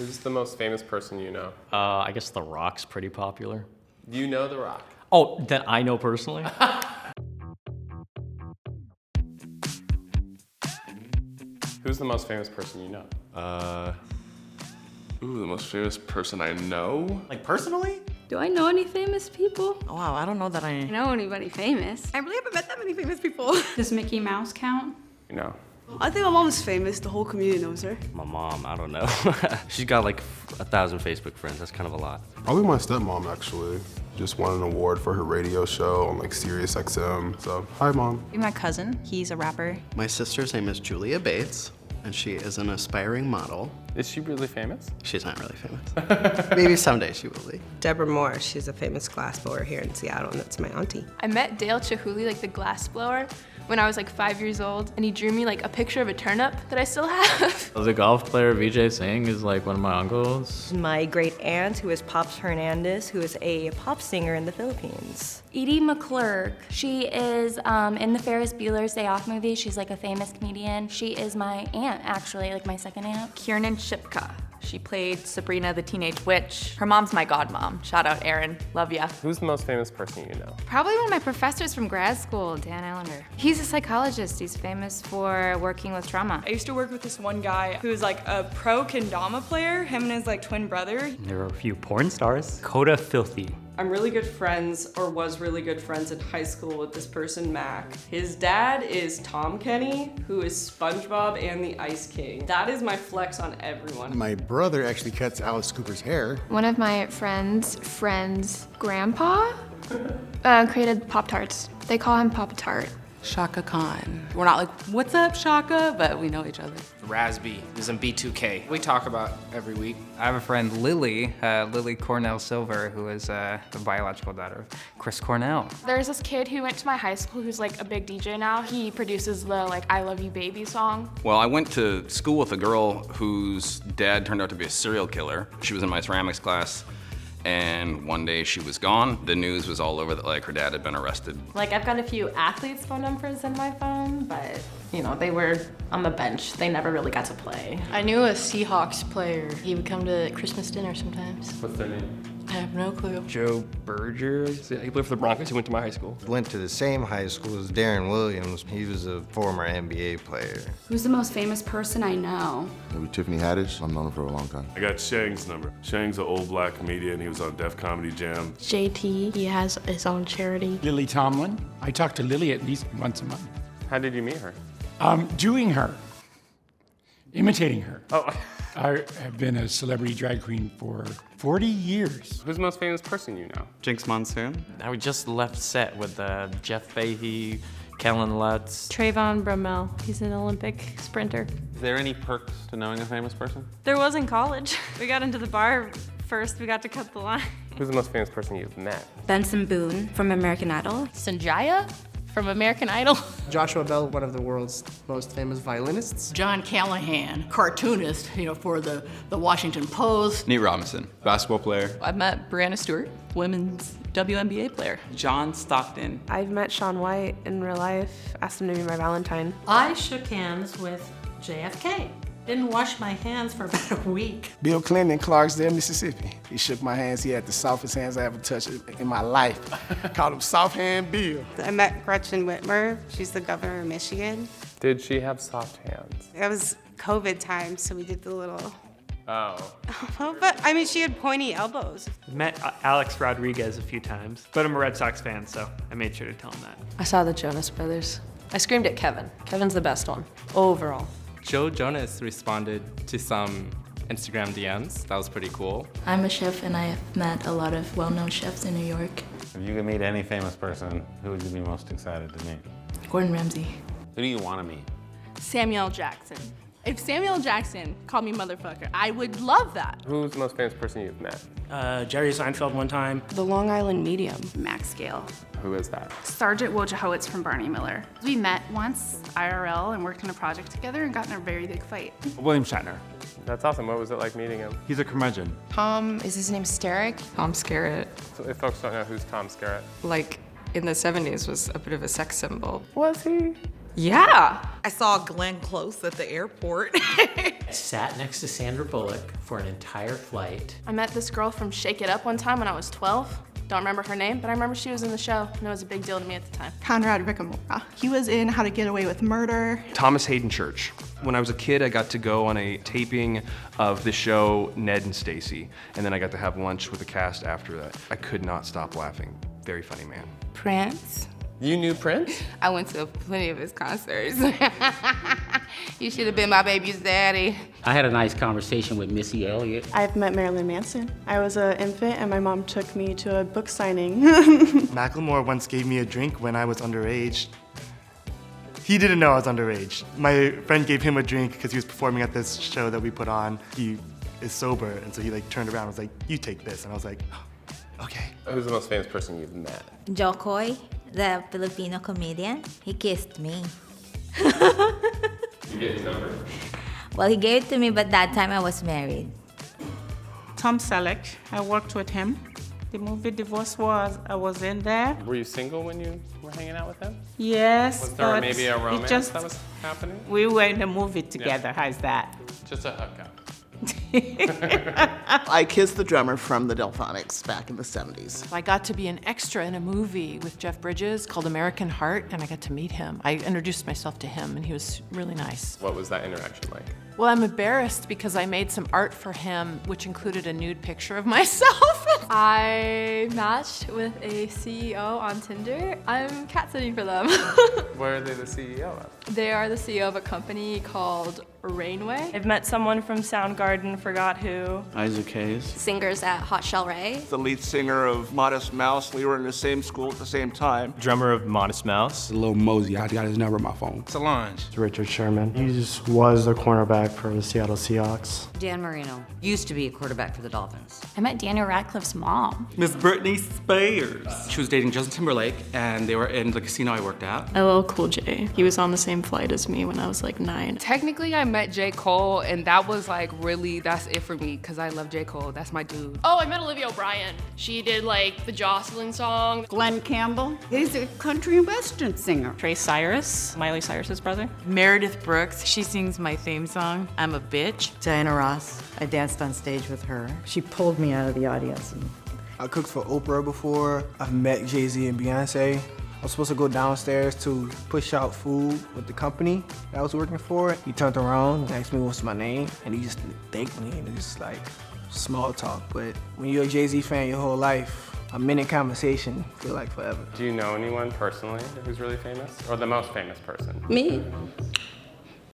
Who's the most famous person you know? I guess The Rock's pretty popular. You know The Rock. Oh, that I know personally? Who's the most famous person you know? The most famous person I know? Like personally? Do I know any famous people? Oh, wow, I don't know that I Know anybody famous? I really haven't met that many famous people. Does Mickey Mouse count? You know. I think my mom's famous. The whole community knows her. My mom, I don't know. She's got like 1,000 Facebook friends. That's kind of a lot. Probably my stepmom, actually. Just won an award for her radio show on like Sirius XM. So, hi, Mom. My cousin, he's a rapper. My sister's name is Julia Bates, and she is an aspiring model. Is she really famous? She's not really famous. Maybe someday she will be. Deborah Moore, she's a famous glassblower here in Seattle, and that's my auntie. I met Dale Chihuly, like the glassblower, when I was like 5 years old, and he drew me like a picture of a turnip that I still have. The golf player Vijay Singh is like one of my uncles. My great aunt, who is Pops Hernandez, who is a pop singer in the Philippines. Edie McClurg. She is in the Ferris Bueller's Day Off movie. She's like a famous comedian. She is my aunt, actually, like my second aunt. Kiernan Shipka. She played Sabrina the Teenage Witch. Her mom's my godmom. Shout out Erin, love ya. Who's the most famous person you know? Probably one of my professors from grad school, Dan Allender. He's a psychologist. He's famous for working with trauma. I used to work with this one guy who's like a pro kendama player, him and his like twin brother. There were a few porn stars. Coda Filthy. I'm really good friends, or was really good friends in high school with this person, Mac. His dad is Tom Kenny, who is SpongeBob and the Ice King. That is my flex on everyone. My brother actually cuts Alice Cooper's hair. One of my friend's grandpa created Pop-Tarts. They call him Pop-Tart. Shaka Khan. We're not like, what's up, Shaka? But we know each other. Razby is in B2K. We talk about every week. I have a friend, Lily, Lily Cornell Silver, who is the biological daughter of Chris Cornell. There's this kid who went to my high school who's like a big DJ now. He produces the like I Love You Baby song. Well, I went to school with a girl whose dad turned out to be a serial killer. She was in my ceramics class. And one day she was gone. The news was all over that like her dad had been arrested. Like I've got a few athletes' phone numbers in my phone, but you know, they were on the bench. They never really got to play. I knew a Seahawks player. He would come to Christmas dinner sometimes. What's their name? I have no clue. Joe Berger. He played for the Broncos. He went to my high school. Went to the same high school as Darren Williams. He was a former NBA player. Who's the most famous person I know? Maybe Tiffany Haddish. I've known her for a long time. I got Shang's number. Shang's an old black comedian. He was on Def Comedy Jam. JT, he has his own charity. Lily Tomlin. I talk to Lily at least once a month. How did you meet her? Doing her. Imitating her. Oh. I have been a celebrity drag queen for 40 years. Who's the most famous person you know? Jinx Monsoon. I just left set with Jeff Fahey, Kellen Lutz. Trayvon Bromell. He's an Olympic sprinter. Is there any perks to knowing a famous person? There was in college. We got into the bar first. We got to cut the line. Who's the most famous person you've met? Benson Boone from American Idol. Sanjaya from American Idol. Joshua Bell, one of the world's most famous violinists. John Callahan, cartoonist, for the Washington Post. Nate Robinson, basketball player. I've met Brianna Stewart, women's WNBA player. John Stockton. I've met Shaun White in real life, asked him to be my Valentine. I shook hands with JFK. Didn't wash my hands for about a week. Bill Clinton in Clarksdale, Mississippi. He shook my hands. He had the softest hands I ever touched in my life. Called him Soft Hand Bill. I met Gretchen Whitmer. She's the governor of Michigan. Did she have soft hands? It was COVID time, so we did the little... Oh. But, I mean, she had pointy elbows. Met Alex Rodriguez a few times, but I'm a Red Sox fan, so I made sure to tell him that. I saw the Jonas Brothers. I screamed at Kevin. Kevin's the best one, overall. Joe Jonas responded to some Instagram DMs. That was pretty cool. I'm a chef and I have met a lot of well-known chefs in New York. If you could meet any famous person, who would you be most excited to meet? Gordon Ramsay. Who do you want to meet? Samuel Jackson. If Samuel Jackson called me motherfucker, I would love that. Who's the most famous person you've met? Jerry Seinfeld one time. The Long Island Medium. Max Gale. Who is that? Sergeant Wojciechowicz from Barney Miller. We met once, IRL, and worked on a project together and got in a very big fight. William Shatner. That's awesome. What was it like meeting him? He's a curmudgeon. Is his name Skerritt? Tom Skerritt, So if folks don't know, who's Tom Skerritt? like in the 70s, was a bit of a sex symbol. Was he? Yeah. I saw Glenn Close at the airport. Sat next to Sandra Bullock for an entire flight. I met this girl from Shake It Up one time when I was 12. Don't remember her name, but I remember she was in the show, and it was a big deal to me at the time. Conrad Rickamora. He was in How to Get Away with Murder. Thomas Hayden Church. When I was a kid, I got to go on a taping of the show Ned and Stacy, and then I got to have lunch with the cast after that. I could not stop laughing. Very funny man. Prince. You knew Prince? I went to plenty of his concerts. You should have been my baby's daddy. I had a nice conversation with Missy Elliott. I've met Marilyn Manson. I was an infant and my mom took me to a book signing. Macklemore once gave me a drink when I was underage. He didn't know I was underage. My friend gave him a drink because he was performing at this show that we put on. He is sober, and so he like turned around and was like, "You take this," and I was like, oh, "Okay." Who's the most famous person you've met? Joe Coy, the Filipino comedian. He kissed me. You get his number? Well, he gave it to me, but that time I was married. Tom Selleck, I worked with him. The movie Divorce Wars, I was in there. Were you single when you were hanging out with him? Yes. Was there maybe a romance that was happening? We were in a movie together, how's that? Just a hookup. I kissed the drummer from the Delphonics back in the 70s. I got to be an extra in a movie with Jeff Bridges called American Heart, and I got to meet him. I introduced myself to him, and he was really nice. What was that interaction like? Well, I'm embarrassed because I made some art for him, which included a nude picture of myself. I matched with a CEO on Tinder. I'm cat sitting for them. Where are they the CEO of? They are the CEO of a company called Rainway. I've met someone from Soundgarden, forgot who. Isaac Hayes. Singers at Hot Shell Ray. The lead singer of Modest Mouse. We were in the same school at the same time. Drummer of Modest Mouse. Lil Mosey, I got his number on my phone. Solange. It's Richard Sherman. He just was the cornerback for the Seattle Seahawks. Dan Marino. Used to be a quarterback for the Dolphins. I met Daniel Radcliffe's mom. Miss Britney Spears. She was dating Justin Timberlake, and they were in the casino I worked at. LL Cool J. He was on the same flight as me when I was like 9. Technically, I met J. Cole, and that was like really, that's it for me, because I love J. Cole. That's my dude. Oh, I met Olivia O'Brien. She did like the Jocelyn song. Glenn Campbell. He's a country and western singer. Trey Cyrus, Miley Cyrus's brother. Meredith Brooks. She sings my theme song, I'm a Bitch. Diana Ross. I danced on stage with her. She pulled me out of the audience. I cooked for Oprah before. I've met Jay-Z and Beyonce. I was supposed to go downstairs to push out food with the company that I was working for. He turned around and asked me what's my name, and he just thanked me, and it's just like small talk. But when you're a Jay-Z fan your whole life, a minute conversation feel like forever. Do you know anyone personally who's really famous? Or the most famous person? Me?